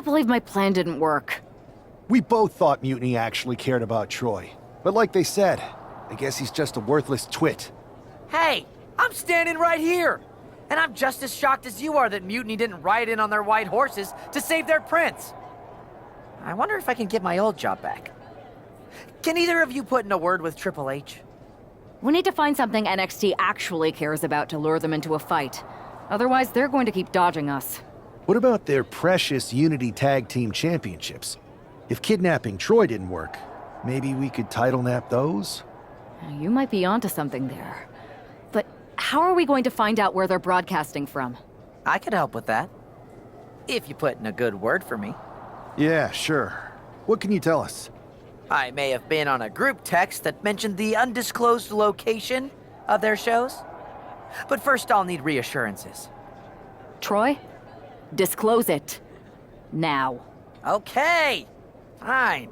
believe my plan didn't work. We both thought Mutiny actually cared about Troy. But like they said, I guess he's just a worthless twit. Hey, I'm standing right here. And I'm just as shocked as you are that Mutiny didn't ride in on their white horses to save their prince. I wonder if I can get my old job back. Can either of you put in a word with Triple H? We need to find something NXT actually cares about to lure them into a fight. Otherwise, they're going to keep dodging us. What about their precious Unity Tag Team Championships? If kidnapping Troy didn't work, maybe we could title nap those? You might be onto something there. But how are we going to find out where they're broadcasting from? I could help with that. If you put in a good word for me. Yeah, sure. What can you tell us? I may have been on a group text that mentioned the undisclosed location of their shows. But first I'll need reassurances. Troy? Disclose it. Now. Okay. Fine.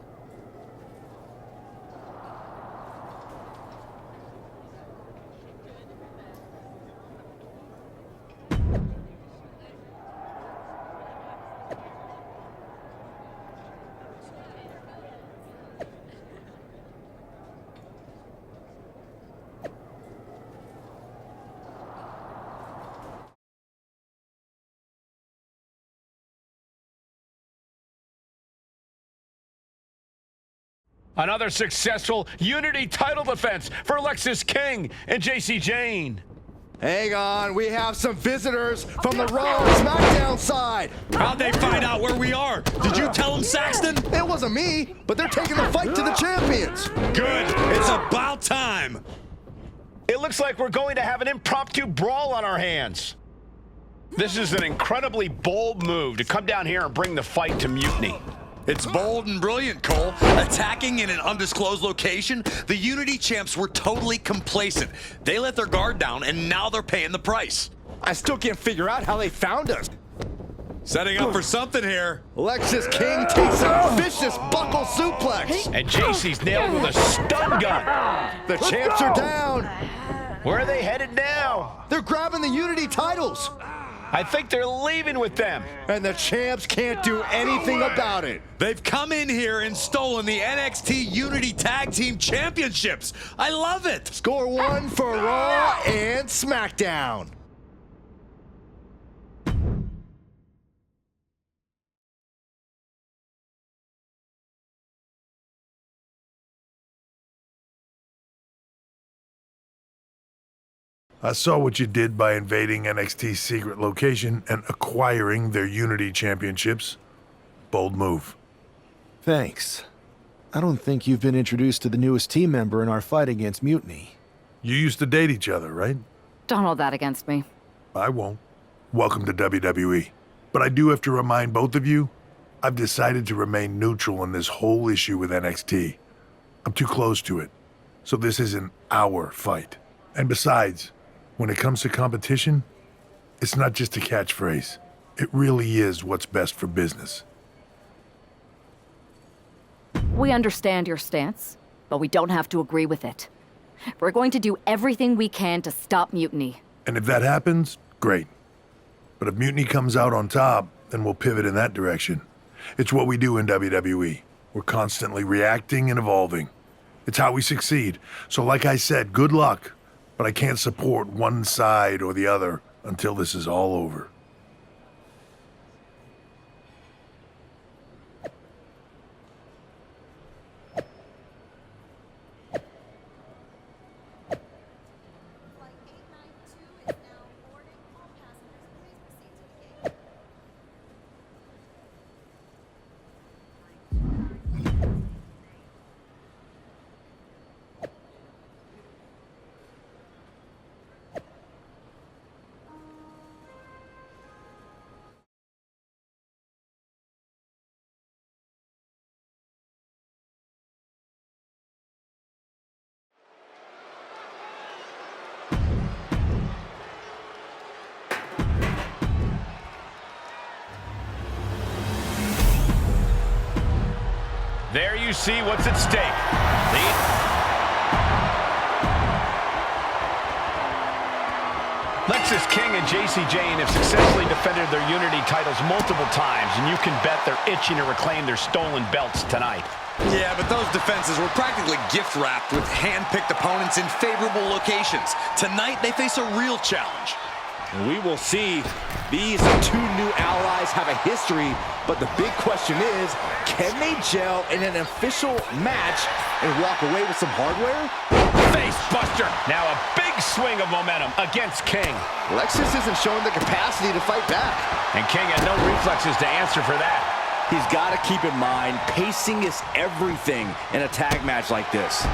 Another successful Unity title defense for Lexis King and JC Jane. Hang on, we have some visitors from the Raw and SmackDown side. How'd they find out where we are? Did you tell them, Saxton? It wasn't me, but they're taking the fight to the champions. Good, it's about time. It looks like we're going to have an impromptu brawl on our hands. This is an incredibly bold move to come down here and bring the fight to Mutiny. It's bold and brilliant, Cole. Attacking in an undisclosed location, the Unity champs were totally complacent. They let their guard down, and now they're paying the price. I still can't figure out how they found us. Setting up for something here. Lexis King takes a vicious buckle suplex. And JC's nailed with a stun gun. The champs are down. Where are they headed now? They're grabbing the Unity titles. I think they're leaving with them. And the champs can't do anything about it. They've come in here and stolen the NXT Unity Tag Team Championships. I love it. Score one for Raw and SmackDown. I saw what you did by invading NXT's secret location and acquiring their Unity championships. Bold move. Thanks. I don't think you've been introduced to the newest team member in our fight against Mutiny. You used to date each other, right? Don't hold that against me. I won't. Welcome to WWE. But I do have to remind both of you, I've decided to remain neutral in this whole issue with NXT. I'm too close to it. So this isn't our fight. And besides, when it comes to competition, it's not just a catchphrase. It really is what's best for business. We understand your stance, but we don't have to agree with it. We're going to do everything we can to stop Mutiny. And if that happens, great. But if Mutiny comes out on top, then we'll pivot in that direction. It's what we do in WWE. We're constantly reacting and evolving. It's how we succeed. So like I said, good luck. But I can't support one side or the other until this is all over. There you see what's at stake. Alexis King and J.C. Jane have successfully defended their Unity titles multiple times, and you can bet they're itching to reclaim their stolen belts tonight. Yeah, but those defenses were practically gift-wrapped with hand-picked opponents in favorable locations. Tonight, they face a real challenge. We will see. These two new allies have a history, but the big question is, can they gel in an official match and walk away with some hardware? Face buster. Now a big swing of momentum against King. Lexus isn't showing the capacity to fight back. And King had no reflexes to answer for that. He's got to keep in mind, pacing is everything in a tag match like this.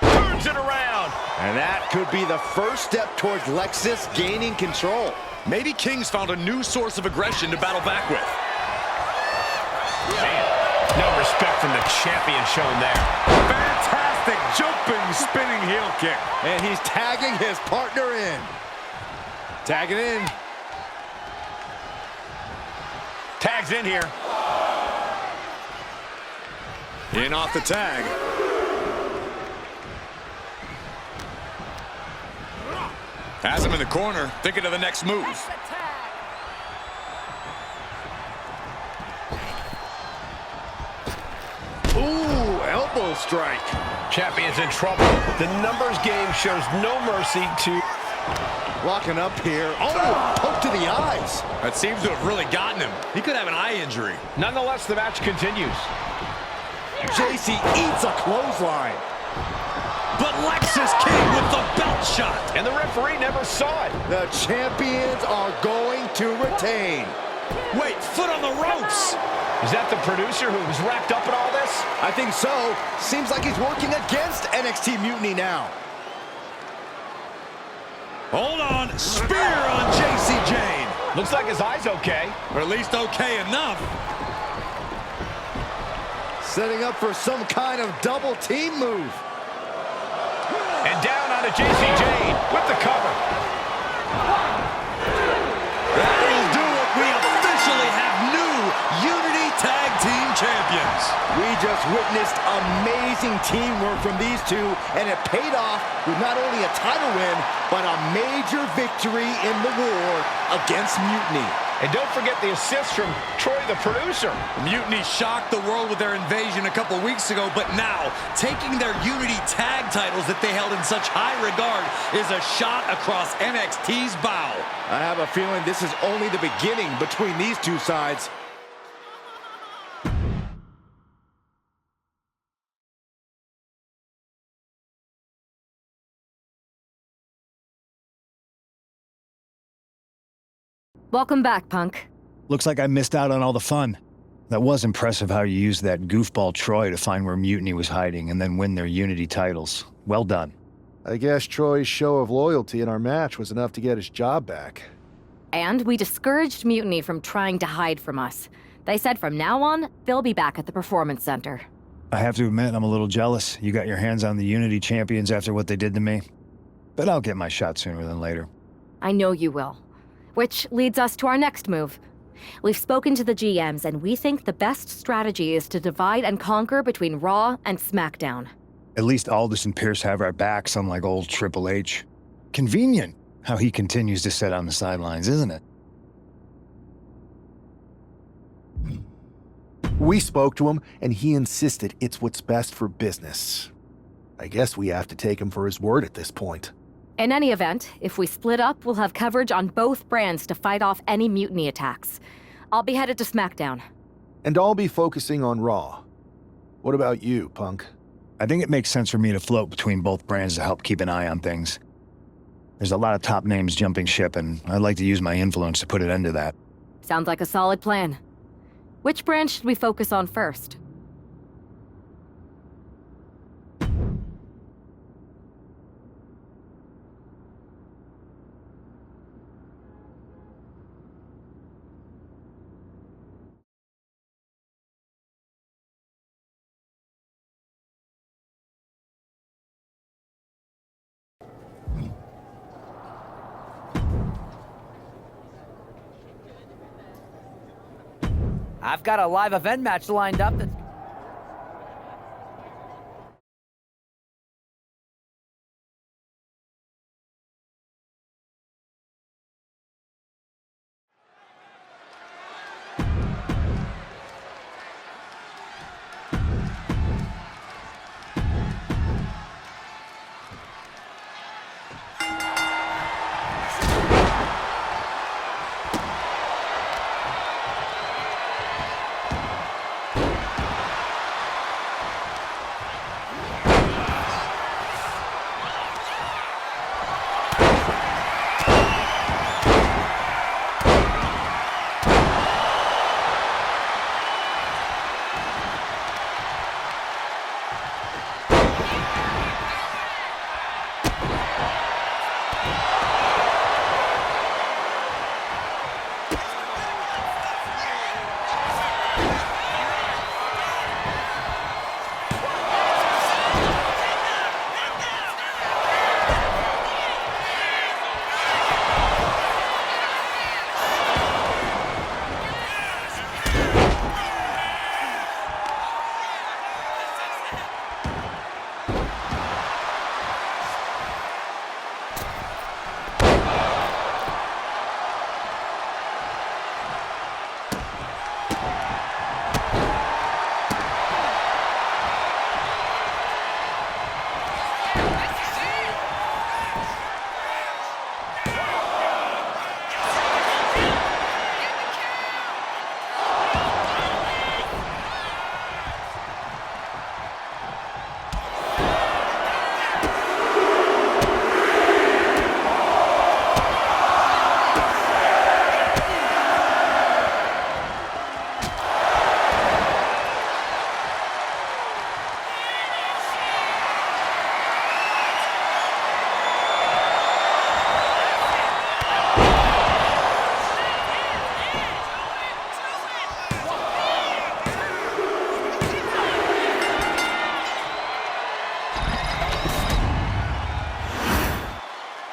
Turns it around. And that could be the first step towards Lexus gaining control. Maybe King's found a new source of aggression to battle back with. Man, no respect from the champion shown there. Fantastic jumping, spinning heel kick. And he's tagging his partner in. Tagging in. Tags in here. In off the tag. Has him in the corner, thinking of the next move. Ooh, elbow strike. Champion's in trouble. The numbers game shows no mercy to... Locking up here. Oh, poke to the eyes. That seems to have really gotten him. He could have an eye injury. Nonetheless, the match continues. JC eats a clothesline. But Lexus King with the belt shot. And the referee never saw it. The champions are going to retain. Wait, foot on the ropes. Is that the producer who was wrapped up in all this? I think so. Seems like he's working against NXT Mutiny now. Hold on, spear on J.C. Jane. Looks like his eye's okay. Or at least okay enough. Setting up for some kind of double team move. And down onto J.C. Jane with the cover. That'll do it. We officially have new Unity Tag Team Champions. We just witnessed amazing teamwork from these two, and it paid off with not only a title win, but a major victory in the war against Mutiny. And don't forget the assist from Troy, the producer. Mutiny shocked the world with their invasion a couple weeks ago, but now, taking their Unity tag titles that they held in such high regard is a shot across NXT's bow. I have a feeling this is only the beginning between these two sides. Welcome back, Punk. Looks like I missed out on all the fun. That was impressive how you used that goofball Troy to find where Mutiny was hiding and then win their Unity titles. Well done. I guess Troy's show of loyalty in our match was enough to get his job back. And we discouraged Mutiny from trying to hide from us. They said from now on, they'll be back at the Performance Center. I have to admit, I'm a little jealous. You got your hands on the Unity champions after what they did to me. But I'll get my shot sooner than later. I know you will. Which leads us to our next move. We've spoken to the GMs, and we think the best strategy is to divide and conquer between Raw and SmackDown. At least Aldous and Pierce have our backs, unlike old Triple H. Convenient how he continues to sit on the sidelines, isn't it? We spoke to him, and he insisted it's what's best for business. I guess we have to take him for his word at this point. In any event, if we split up, we'll have coverage on both brands to fight off any Mutiny attacks. I'll be headed to SmackDown. And I'll be focusing on Raw. What about you, Punk? I think it makes sense for me to float between both brands to help keep an eye on things. There's a lot of top names jumping ship, and I'd like to use my influence to put an end to that. Sounds like a solid plan. Which brand should we focus on first? I've got a live event match lined up that's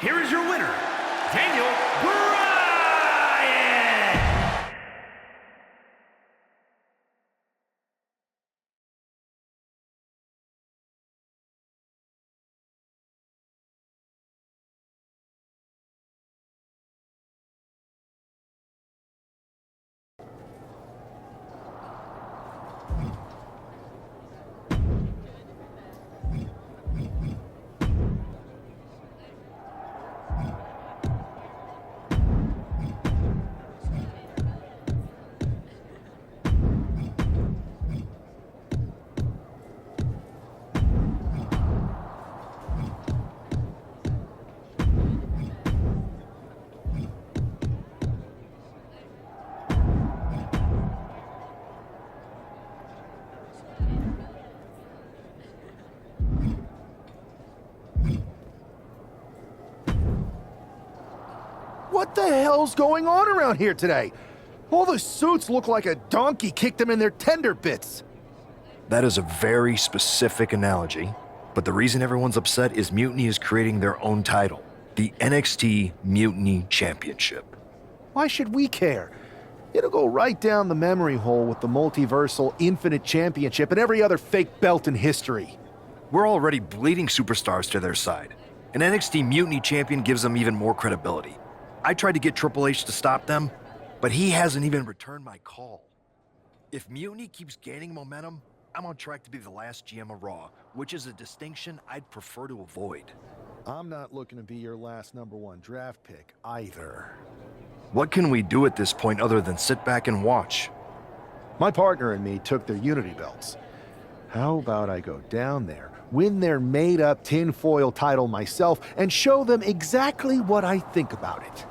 here is your winner, Daniel Bryan! What the hell's going on around here today? All the suits look like a donkey kicked them in their tender bits. That is a very specific analogy, but the reason everyone's upset is Mutiny is creating their own title, the NXT Mutiny Championship. Why should we care? It'll go right down the memory hole with the multiversal Infinite Championship and every other fake belt in history. We're already bleeding superstars to their side. An NXT Mutiny champion gives them even more credibility. I tried to get Triple H to stop them, but he hasn't even returned my call. If Mutiny keeps gaining momentum, I'm on track to be the last GM of Raw, which is a distinction I'd prefer to avoid. I'm not looking to be your last #1 draft pick either. What can we do at this point other than sit back and watch? My partner and me took their Unity belts. How about I go down there, win their made-up tinfoil title myself, and show them exactly what I think about it?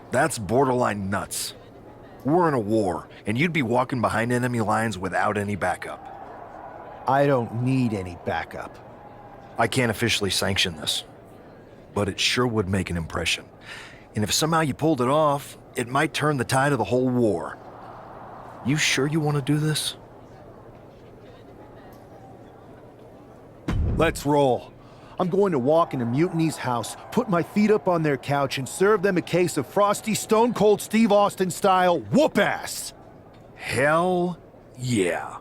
That's borderline nuts. We're in a war, and you'd be walking behind enemy lines without any backup. I don't need any backup. I can't officially sanction this, but it sure would make an impression. And if somehow you pulled it off, it might turn the tide of the whole war. You sure you want to do this? Let's roll. I'm going to walk into Mutiny's house, put my feet up on their couch, and serve them a case of frosty Stone Cold Steve Austin style whoop-ass. Hell yeah.